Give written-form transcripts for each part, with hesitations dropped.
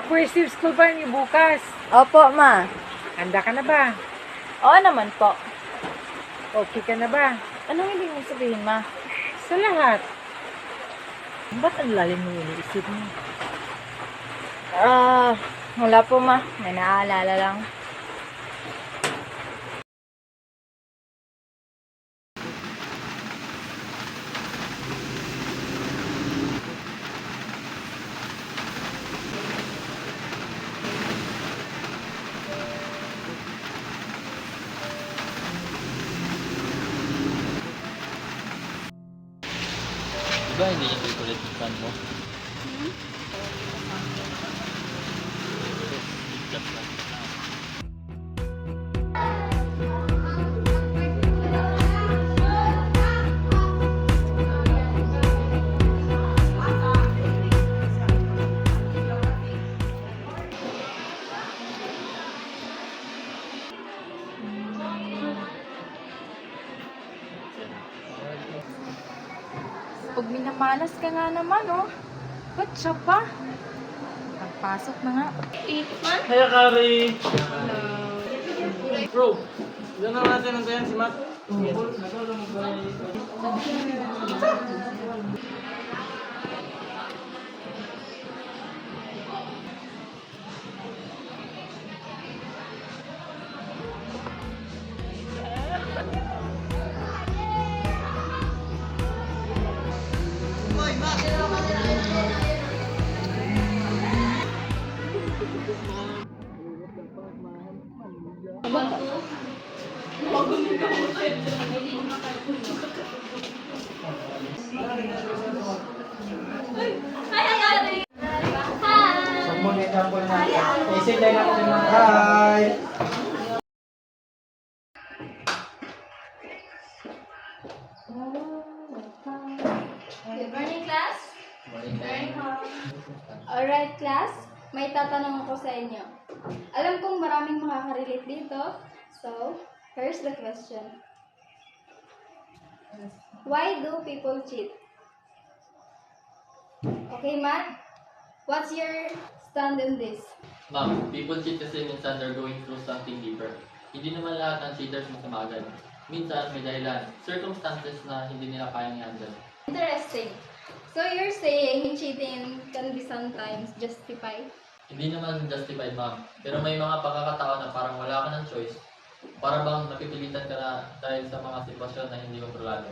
First year school pa niyo bukas. Opo, ma. Handa ka na ba? Oo naman po. Okay ka na ba? Anong ibig mong sabihin, ma? Sa lahat. Ba't ang lalim mo iniisip mo? Wala po, ma. May naaalala lang. Diba hindi niya ito yung plan mo? Pag minamalas ka nga naman, oh. Ba't siya pa? Pagpasok na nga. Hey, Kari! Bro, ilan na natin ang tayan si Matt? Hi! Good morning, class. Alright, class. May tatanong ako sa inyo. Alam kong maraming makaka-relate dito. So, here's the question. Why do people cheat? Okay, Matt? What's your stand on this? Ma'am, people cheat kasi minsan they're going through something deeper. Hindi naman lahat ng cheaters masama agad. Minsan may dahilan, circumstances na hindi nila kayang i-handle. Interesting. So, you're saying cheating can be sometimes justified? Hindi naman justified, ma'am. Pero may mga pagkakataon na parang wala ka ng choice. Para bang napipilitan ka na dahil sa mga sitwasyon na hindi kontrolado.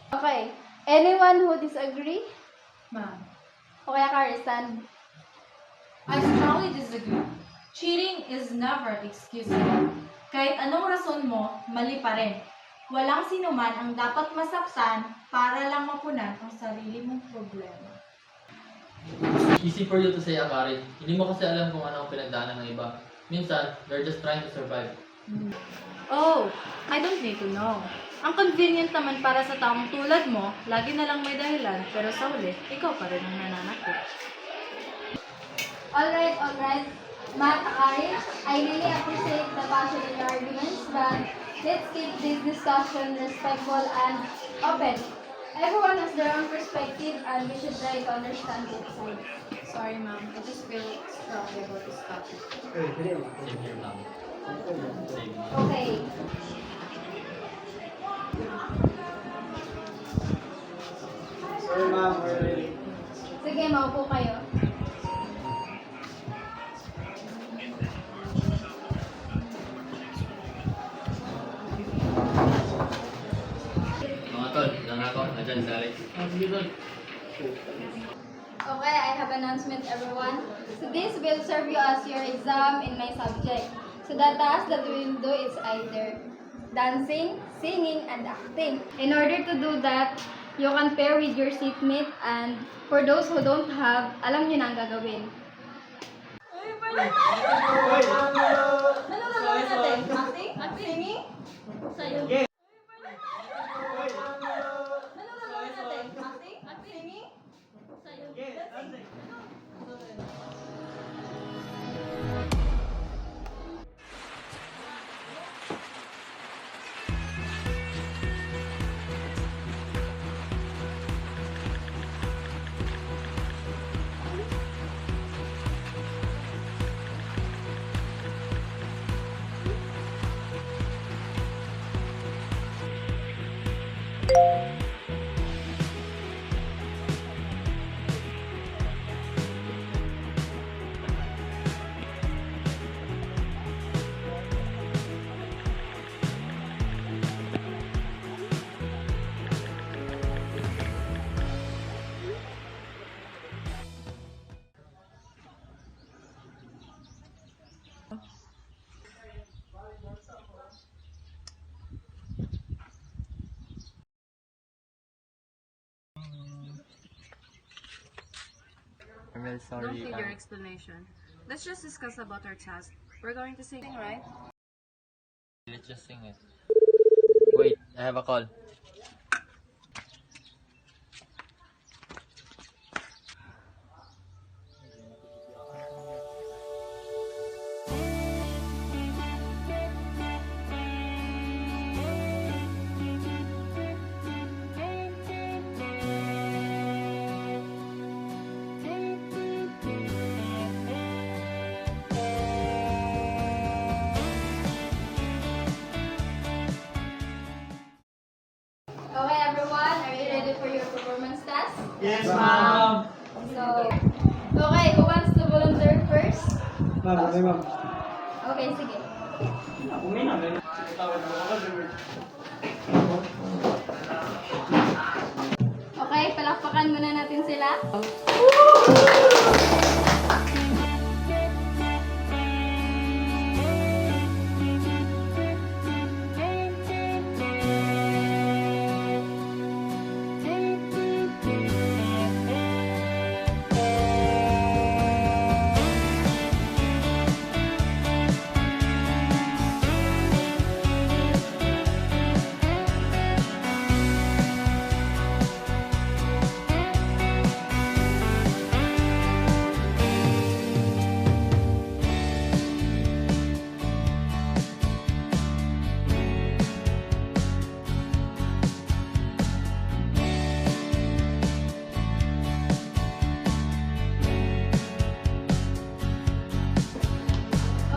Okay. Anyone who disagree? Ma'am, Okay, Karisan. I strongly disagree. Cheating is never excusable. Kahit anong rason mo, mali pa rin. Walang sinuman ang dapat masaktan para lang mapunan ang sarili mong problema. Easy for you to say, Akari. Hindi mo kasi alam kung ano ang pinagdaanan ng iba. Minsan, they're just trying to survive. Oh, I don't need to know. Ang convenient naman para sa taong tulad mo, lagi na lang may dahilan, pero sa huli, ikaw pa rin ang nananakit. Alright. Matt, Akari, I really appreciate the passion in your arguments, but let's keep this discussion respectful and open. Everyone has their own perspective and we should try to understand both sides. Sorry, ma'am. I just feel strongly about this topic. Same here, ma'am. Same. Okay. Sorry, ma'am. We're ready. Sige, maupo kayo. Mga tol, lang ako. Nandiyan si Alex. Okay, I have announcement, everyone. So this will serve you as your exam in my subject. So the task that we will do is either dancing, singing, and acting. In order to do that, you can pair with your seatmate, and for those who don't have, alam nyo na ang gagawin. Ano gagawin natin? Acting? Singing? Sa'yo. Ano gagawin natin? Acting? Singing? Sa'yo. I'm really sorry. Don't need your explanation. Let's just discuss about our task. We're going to sing, right? Let's just sing it. Wait, I have a call. Okay, everyone, are you ready for your performance task? Yes, ma'am. So, okay, who wants to volunteer first? Ma'am. Okay, sige. Okay, palakpakan muna natin sila.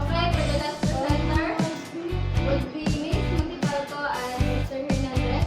Okay, for the last presenter would be Miss Montipalco and Mr. Hernandez.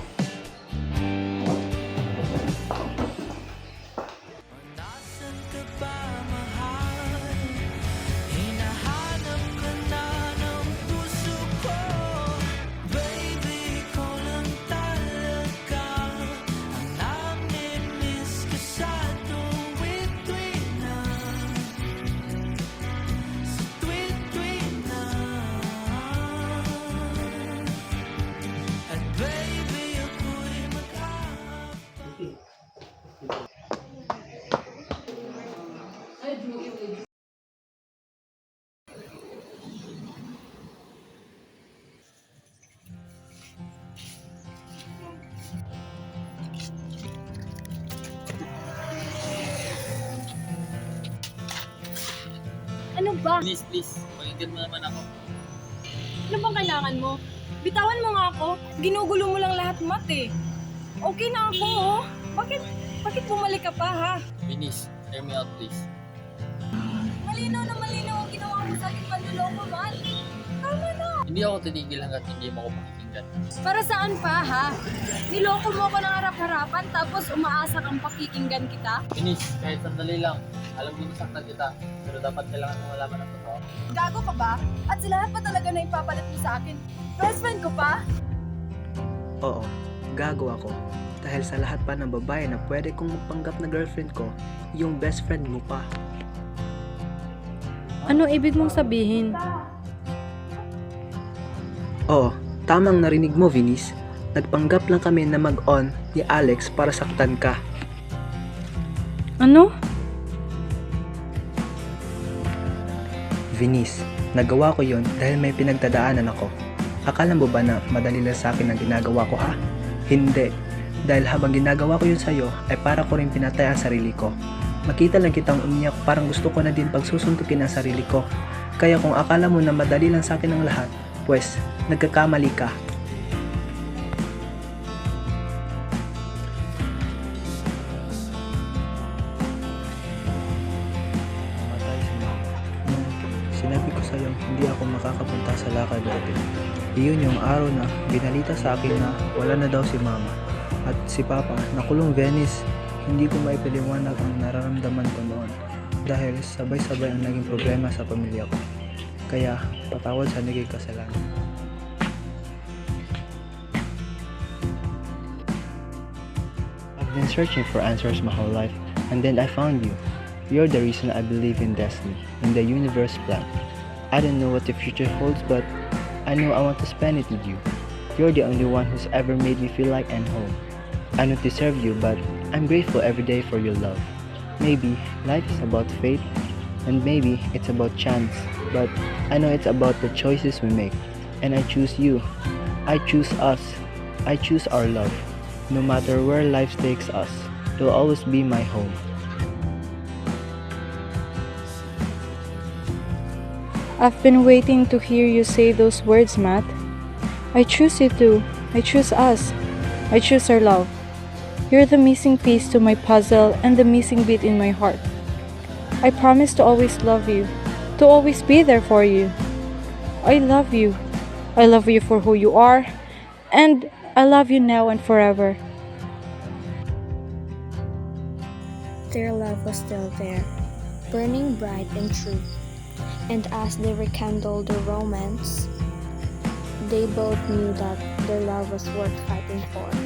Ano ba? Please, pakinggan mo naman ako. Ano bang kailangan mo? Bitawan mo nga ako. Ginugulo mo lang lahat, Mat eh. Okay na ako, oh. Bakit bumalik ka pa, ha? Vinis, hear me out please. Malinaw na malinaw ang ginawa mo sa aking panluloko, Mat. Tama na. Hindi ako titigil hanggat hindi mo ako pakikinggan. Para saan pa, ha? Niloko mo ako ng harap-harapan tapos umaasa kang pakikinggan kita? Vinis, kahit sandali lang. Alam ko nasaktan kita, pero dapat kailangan mo malaman ang totoo. Gago ka ba? At sa lahat pa talaga na ipapalit mo sa akin? Best friend ko pa? Oo, gago ako. Dahil sa lahat pa ng babae na pwede kong magpanggap na girlfriend ko, yung best friend mo pa. Ano ibig mong sabihin? Oo, tamang narinig mo, Vinis. Nagpanggap lang kami na mag-on ni Alex para saktan ka. Ano? Vinis, nagawa ko yon dahil may pinagdadaanan ako. Akala mo ba na madali lang sa akin ang ginagawa ko, ha? Hindi. Dahil habang ginagawa ko yun sa'yo, ay para ko rin pinatay ang sarili ko. Makita lang kitang umiyak, parang gusto ko na din pagsusuntukin ang sarili ko. Kaya kung akala mo na madali lang sa akin ang lahat, pues, nagkakamali ka. Matay si Mama. Sinabi ko sa'yo, hindi ako makakapunta sa lakad natin. Iyon yung araw na binalita sa akin na wala na daw si Mama. At si Papa, nakulong Venice. Hindi ko maipaliwanag ang nararamdaman ko noon. Dahil sabay-sabay ang naging problema sa pamilya ko. Kaya, patawad sa naging kasalanan. I've been searching for answers my whole life, and then I found you. You're the reason I believe in destiny, in the universe plan. I don't know what the future holds, but I know I want to spend it with you. You're the only one who's ever made me feel like I'm home. I don't deserve you, but I'm grateful every day for your love. Maybe life is about fate, and maybe it's about chance, but I know it's about the choices we make. And I choose you. I choose us. I choose our love. No matter where life takes us, you'll always be my home. I've been waiting to hear you say those words, Matt. I choose you too. I choose us. I choose our love. You're the missing piece to my puzzle and the missing beat in my heart. I promise to always love you, to always be there for you. I love you. I love you for who you are, and I love you now and forever. Their love was still there, burning bright and true. And as they rekindled their romance, they both knew that their love was worth fighting for.